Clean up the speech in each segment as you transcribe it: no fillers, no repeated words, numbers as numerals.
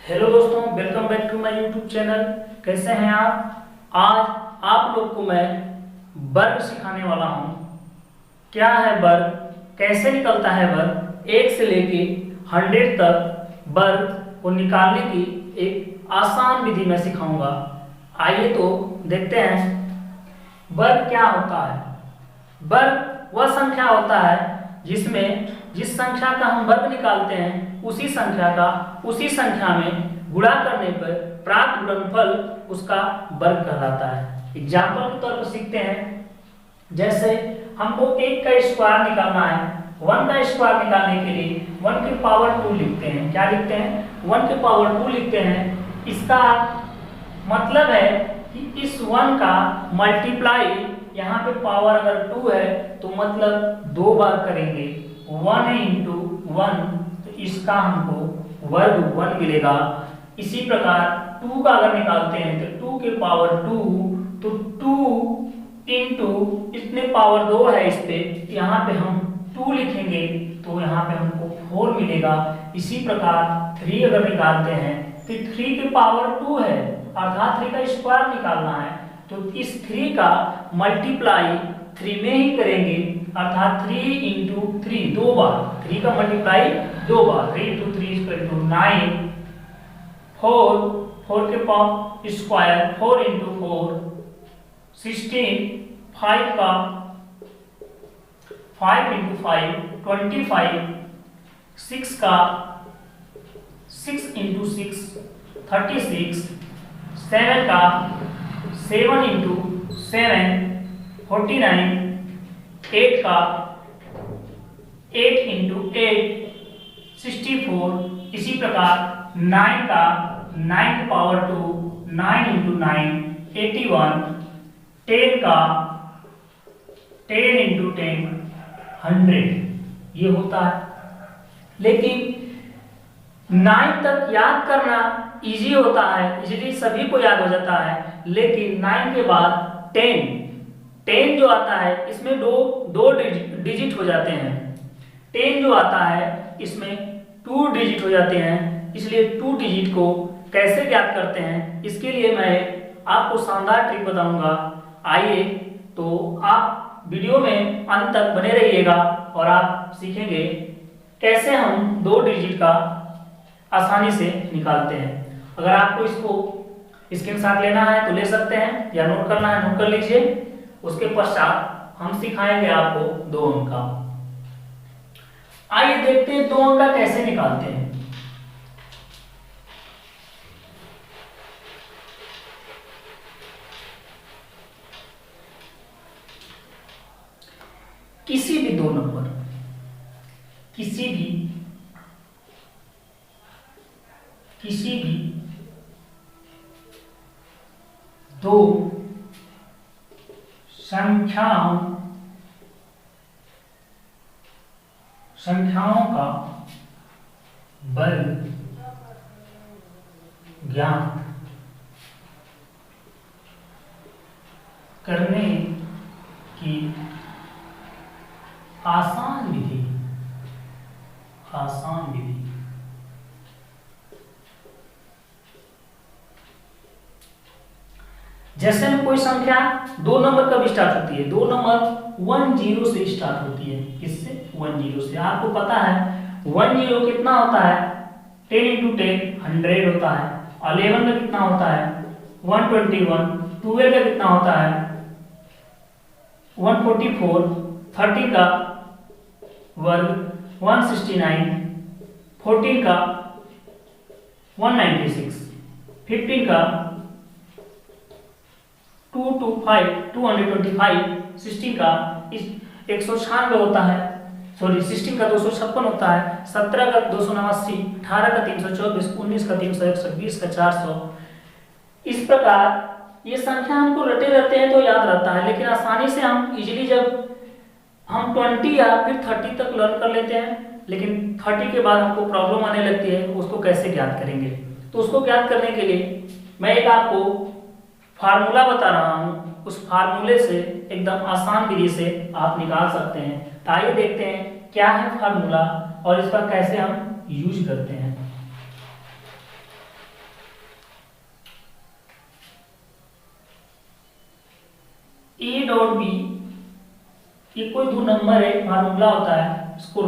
Hello दोस्तों, welcome back to my YouTube channel. कैसे हैं आप? आज आप लोग को मैं वर्ग सिखाने वाला हूं। क्या है वर्ग, कैसे निकलता है वर्ग, 1 से लेके 100 तक वर्ग को निकालने की एक आसान विधि मैं सिखाऊंगा। आइए तो देखते हैं वर्ग क्या होता है। वर्ग वह संख्या होता है जिसमें जिस संख्या का हम वर्ग निकालते हैं उसी संख्या में गुणा करने पर प्राप्त गुणनफल उसका वर्ग कहलाता है। एग्जाम्पल के तौर पर सीखते हैं। जैसे हमको 1 का स्क्वायर निकालना है, 1 का स्क्वायर निकालने के लिए 1 की पावर 2 लिखते हैं। क्या लिखते हैं? 1 की पावर 2 लिखते हैं। इसका मतलब है कि इस 1 का मल्टीप्लाई, यहाँ पे पावर अगर 2 है तो मतलब 2 बार करेंगे। 1 into 1 तो इसका हमको वर्ग 1 मिलेगा। इसी प्रकार 2 का अगर निकालते हैं तो 2 के पावर 2 तो 2 इंटू इतने पावर 2 है, इस पे यहाँ पे हम 2 लिखेंगे तो यहाँ पे हमको 4 मिलेगा। इसी प्रकार 3 अगर निकालते हैं तो 3 के पावर 2 है, अर्थात 3 का स्क्वायर निकालना है तो इस 3 का मल्टीप्लाई 3 में ही करेंगे, अर्थात 3 इंटू 3 2 बार, 3 का मल्टीप्लाई 2 बार, 3 इंटू 3 इक्वल टू 9। 4 के पावर स्क्वायर 4 इंटू 4 16। 5 का 5 इंटू 5 25। 6 का 6 इंटू 6 36। 7 का 7 इंटू 7 49। 8 का 8 इंटू 8 64। इसी प्रकार 9 का 9 पावर 2 9 इंटू 9 81। 10 का 10 इंटू 10 100। ये होता है। लेकिन 9 तक याद करना इजी होता है, इजीली सभी को याद हो जाता है। लेकिन 9 के बाद 10 जो आता है इसमें दो डिजिट हो जाते हैं। 10 जो आता है इसमें 2 डिजिट हो जाते हैं, इसलिए 2 डिजिट को कैसे ज्ञात करते हैं इसके लिए मैं आपको शानदार ट्रिक बताऊंगा। आइए तो आप वीडियो में अंत तक बने रहिएगा और आप सीखेंगे कैसे हम 2 डिजिट का आसानी से निकालते हैं। अगर आपको इसको स्क्रीनशॉट लेना है तो ले सकते हैं, या नोट करना है नोट कर लीजिए। उसके पश्चात हम सिखाएंगे आपको 2 अंक का। आइए देखते हैं 2 अंक का कैसे निकालते हैं। किसी भी 2 नंबर, किसी भी दो संख्याओं का वर्ग ज्ञात करने की आसान विधि। जैसे में कोई संख्या 2 नंबर कब स्टार्ट होती है? 2 नंबर 10 से स्टार्ट होती है। किससे? 10 से। आपको पता है 10 कितना होता है? 10 इंटू 10 100 होता है। 11 का कितना होता है? 121। 12 का कितना होता है? 144। 13 का वर्ग 169। 14 का 196। 15 का 225। 16 का 196 होता है, सॉरी 16 का 256 होता है। 17 का 289। 18 का 324। 19 का 361। 20 का 400। इस प्रकार ये संख्या हमको रटे रहते हैं तो याद रहता है, लेकिन आसानी से हम इजीली जब हम 20 या फिर 30 तक लर्न कर लेते हैं, लेकिन 30 के बाद हमको प्रॉब्लम आने लगती है, उसको कैसे ज्ञात करेंगे? तो उसको ज्ञात करने के लिए मैं एक आपको फार्मूला बता रहा हूं। उस फार्मूले से एकदम आसान विधि से आप निकाल सकते हैं। तो आइए देखते हैं क्या है फार्मूला और इसका कैसे हम यूज करते हैं। ए डॉट बी, ये कोई दो नंबर है, फार्मूला होता है, इसको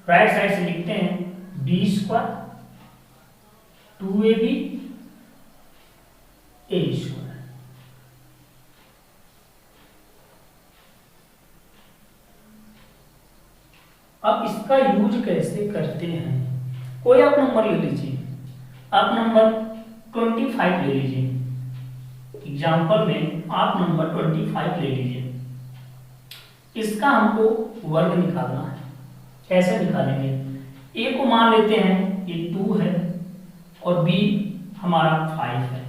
राइट साइड से लिखते हैं बी स्क्वायर 2ab ए स्क्वायर। अब इसका यूज कैसे करते हैं, कोई आप नंबर ले लीजिए, आप नंबर 25 ले लीजिए, एग्जाम्पल में आप नंबर 25 ले लीजिए। इसका हमको वर्ग निकालना है, कैसे निकालेंगे? ए को मान लेते हैं ये 2 है और बी हमारा 5 है।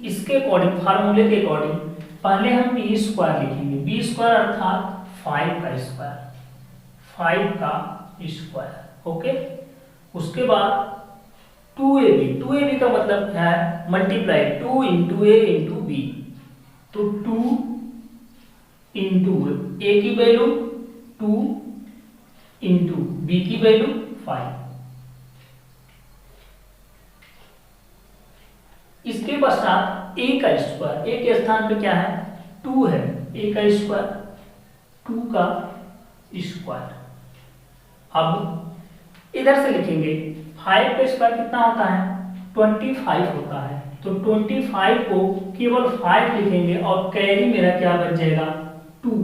इसके अकॉर्डिंग, फार्मूले के अकॉर्डिंग पहले हम बी स्क्वायर लिखेंगे, बी स्क्वायर अर्थात 5 का स्क्वायर, 5 का स्क्वायर, ओके। उसके बाद 2ab का मतलब है मल्टीप्लाई 2 इंटू ए इंटू बी, तो 2 इंटू ए की वैल्यू 2 इंटू बी की वैल्यू 5। इसके पश्चात ए का स्क्वायर, ए के स्थान पे क्या है 2 है, ए का स्क्वायर 2 का स्क्वायर। अब इधर से लिखेंगे 5 का स्क्वायर कितना होता है 25 होता है, तो 25 को केवल 5 लिखेंगे और कैरी मेरा क्या बच जाएगा 2।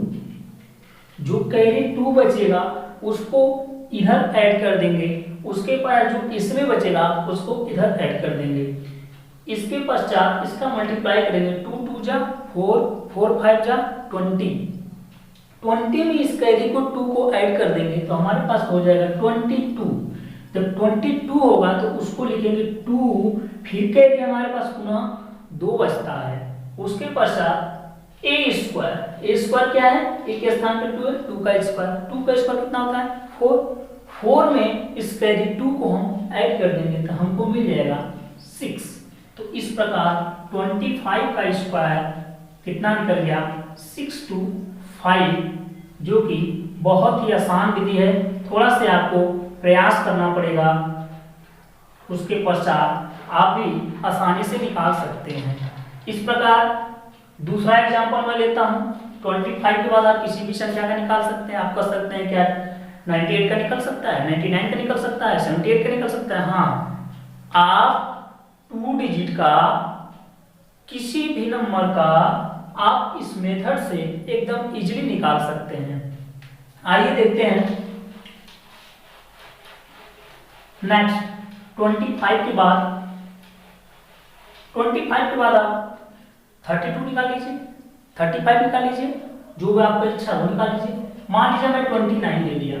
जो कैरी 2 बचेगा उसको इधर ऐड कर देंगे, उसके बाद जो इसमें बचेगा उसको इधर ऐड कर देंगे। इसके पश्चात इसका मल्टीप्लाई करेंगे, 2 2 जा 4, 4 5 जा 20 में इस कैरी को 2 को ऐड कर देंगे तो हमारे पास हो जाएगा 22। जब 22 होगा तो उसको लिखेंगे 2, फिर कैरी हमारे पास पुनः 2 बचता है। उसके पश्चात ए स्क्वायर क्या है, ए के स्थान पे 2 है, 2 का स्क्वायर कितना होता है 4 में इस कैरी 2 को हम ऐड कर देंगे तो हमको मिल जाएगा 6। तो इस प्रकार 25 का स्क्वायर कितना निकल गया 625, जो कि बहुत ही आसान विधि है, थोड़ा से आपको प्रयास करना पड़ेगा, उसके पश्चात आप भी आसानी से निकाल सकते हैं। इस प्रकार दूसरा एग्जांपल मैं लेता हूं, 25 के बाद आप किसी भी संख्या का निकाल सकते हैं। आप कर सकते हैं क्या 98 का निकल सकता है, 99 का निकल सकता है, 78 का निकल सकता है। हाँ, आप 2 डिजिट का किसी भी नंबर का आप इस मेथड से एकदम इजीली निकाल सकते हैं। आइए देखते हैं। नेक्स्ट 25 के बाद आप 32 निकाल लीजिए, 35 निकाल लीजिए, जो भी आपको इच्छा हो निकाल लीजिए। मान लीजिए मैं 29 ले लिया,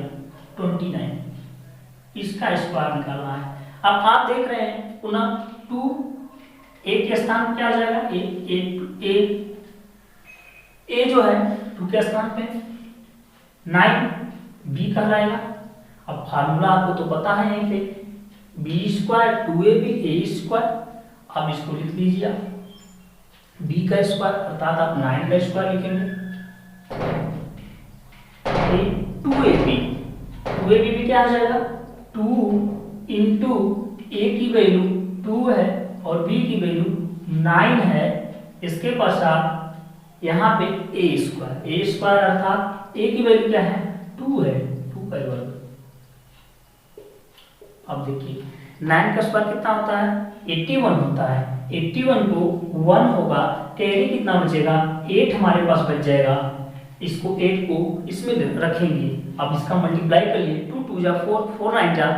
29 इसका स्क्वायर निकालना है। अब आप देख रहे हैं पुनः 2 ए के स्थान क्या आ जाएगा, ए जो है 2 के स्थान पे 9 बी कहलाएगा। अब फार्मूला आपको तो पता है यहीं पे बी स्क्वायर 2ab ए स्क्वायर। अब इसको लिख लीजिए आप बी का स्क्वायर अर्थात आप 9 का स्क्वायर लिखेंगे, 2ab भी क्या आ जाएगा 2 इंटू ए की वैल्यू 2 है और बी की वैल्यू 9 है। इसके पश्चात यहाँ पे ए स्क्वायर अर्थात ए की वैल्यू क्या है 2 है, 2 का वर्ग। अब देखिए 9 का स्क्वायर कितना होता है 81 होता है, 81 को 1 होगा, कैरी कितना बचेगा 8 हमारे पास बच जाएगा। इसको 8 को इसमें रखेंगे। अब इसका मल्टीप्लाई करिए, 2 2 जा 4, 4 9 जा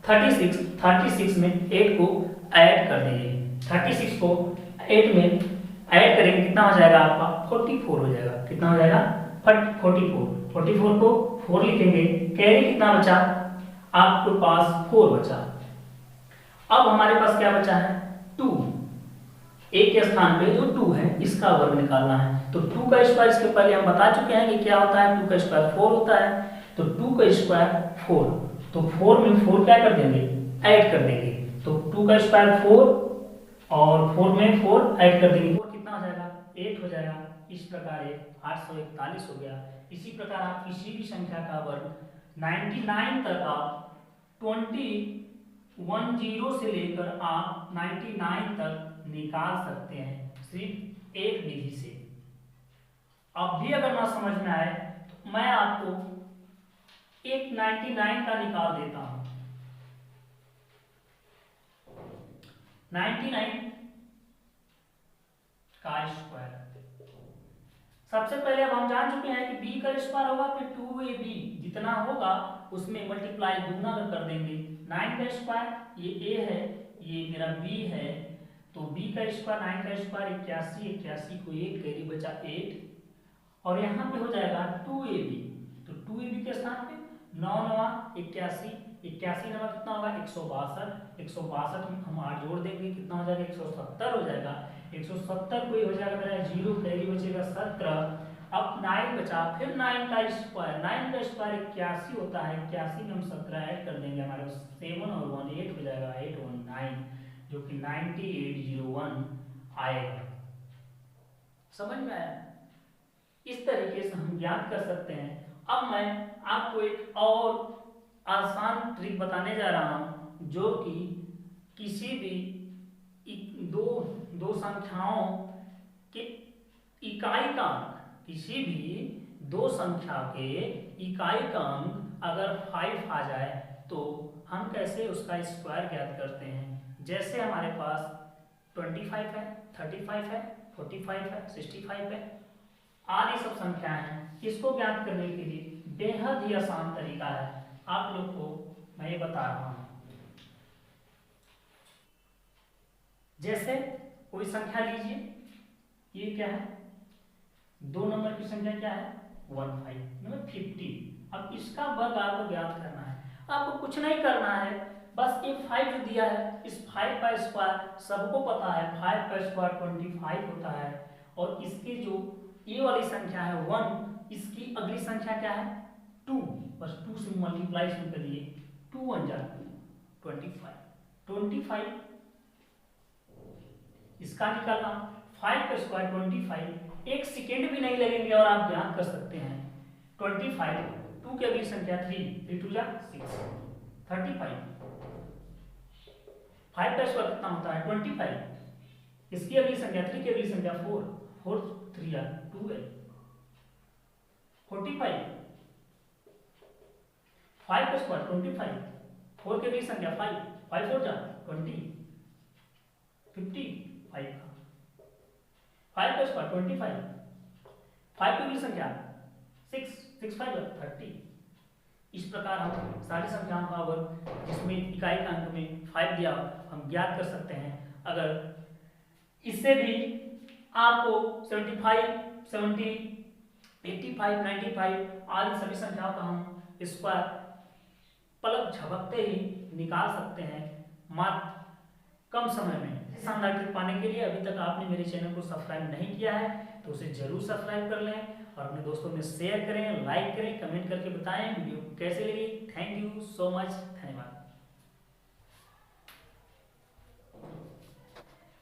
36 में 8 को ऐड कर देंगे। 36 को 8 में ऐड करेंगे कितना हो जाएगा आपका 44 हो जाएगा। कितना हो जाएगा 44 को 4 लिखेंगे, कैरी कितना बचा आपके पास 4 बचा। अब हमारे पास क्या बचा है 2, ए के स्थान पे जो 2 है इसका वर्ग निकालना है। तो 2 का स्क्वायर इसके पहले हम बता चुके हैं कि क्या होता है, 2 का स्क्वायर 4 होता है। तो 2 का स्क्वायर 4, तो 4 में 4 क्या कर देंगे ऐड कर देंगे। तो 2 का स्क्वायर 4 और 4 में 4 ऐड कर देंगे, 4 कितना हो जाएगा 8 हो जाएगा। इस प्रकार 841 हो गया। इसी प्रकार आप किसी भी संख्या का वर्ग 99 तक आप 10 से लेकर आप 99 तक निकाल सकते हैं सिर्फ एक विधि से। अब भी अगर ना समझ में आए तो मैं आपको एक 99 का निकाल देता हूं। 99 का स्क्वायर। सबसे पहले अब हम जान चुके हैं कि b का स्क्वायर होगा, फिर 2ab जितना होगा उसमें मल्टीप्लाई दुगना कर देंगे। 9 का स्क्वायर ये a है, ये मेरा b है, तो b का स्क्वायर 9 का स्क्वायर 81, 81 को 1 कैरी बचा 8, और यहाँ पे हो जाएगा 2ab, तो 2ab के स्थान पे 9 9 81, 81 नवा कितना होगा 162, 162 में हम 8 जोड़ देंगे कितना हो जाएगा 170 हो जाएगा। 170 को हो जाएगा मेरा 0 कैरी बचेगा 17। अब 9 बचा, फिर 9 का स्क्वायर, 9 का स्क्वायर 81 होता है, 81 में हम 17 ऐड कर देंगे, हमारे पास 7 और 1 8 हो जाएगा 819, जो कि 9801 आएगा। समझ में आया? इस तरीके से हम ज्ञात कर सकते हैं। अब मैं आपको एक और आसान ट्रिक बताने जा रहा हूं, जो कि किसी भी दो संख्याओं के इकाई का अंक, किसी भी दो संख्या के इकाई का अंक अगर 5 आ जाए तो हम कैसे उसका स्क्वायर ज्ञात करते हैं। जैसे हमारे पास 25 है, 35 है, 45 है, 65 है, आदि सब संख्याएं हैं। इसको ज्ञात करने के लिए बेहद ही आसान तरीका है, आप लोग को मैं ये बता रहा हूं। जैसे कोई संख्या लीजिए, ये क्या है, 2 नंबर की संख्या क्या है 15 मतलब 50। अब इसका वर्ग आपको ज्ञात करना है, आपको कुछ नहीं करना है, बस ये 5 जो दिया है, इस 5 का स्क्वायर सबको पता है, 5 का स्क्वायर 25 होता है, और इसकी जो ये वाली संख्या है 1, इसकी अगली संख्या क्या है 2, बस 2 से मल्टीप्लाई शुरू करिए, 2 1 जा 25, इसका निकालना 5 का स्क्वायर 25, एक सेकेंड भी नहीं लगेंगे और आप ज्ञात कर सकते हैं। 25, 2 की अगली संख्या 3, 3 2 जा 6, 35, 5 का स्क्वायर कितना होता है 25, इसकी अगली संख्या 3 की अगली संख्या 4, 4 3 जा 12, 45, 5 का स्क्वायर 25, 4 की अगली संख्या 5, 5 4 जा 20, 50, 5 का स्क्वायर 25, 5 की अगली संख्या 6, 6 5 30। इस प्रकार हम सारी संख्याओं का वर्ग जिसमें इकाई का अंक में 5 दिया हम ज्ञात कर सकते हैं। अगर इससे भी आपको 75, 70, 85, 95 आदि सभी संख्याओं का हम स्क्वायर पलक झपकते ही निकाल सकते हैं, मात्र कम समय में। शानदार ट्रिक पाने के लिए अभी तक आपने मेरे चैनल को सब्सक्राइब नहीं किया है तो उसे जरूर सब्सक्राइब कर लें और अपने दोस्तों में शेयर करें, लाइक करें, कमेंट करके बताएं वीडियो कैसे लगी। थैंक यू सो मच, धन्यवाद।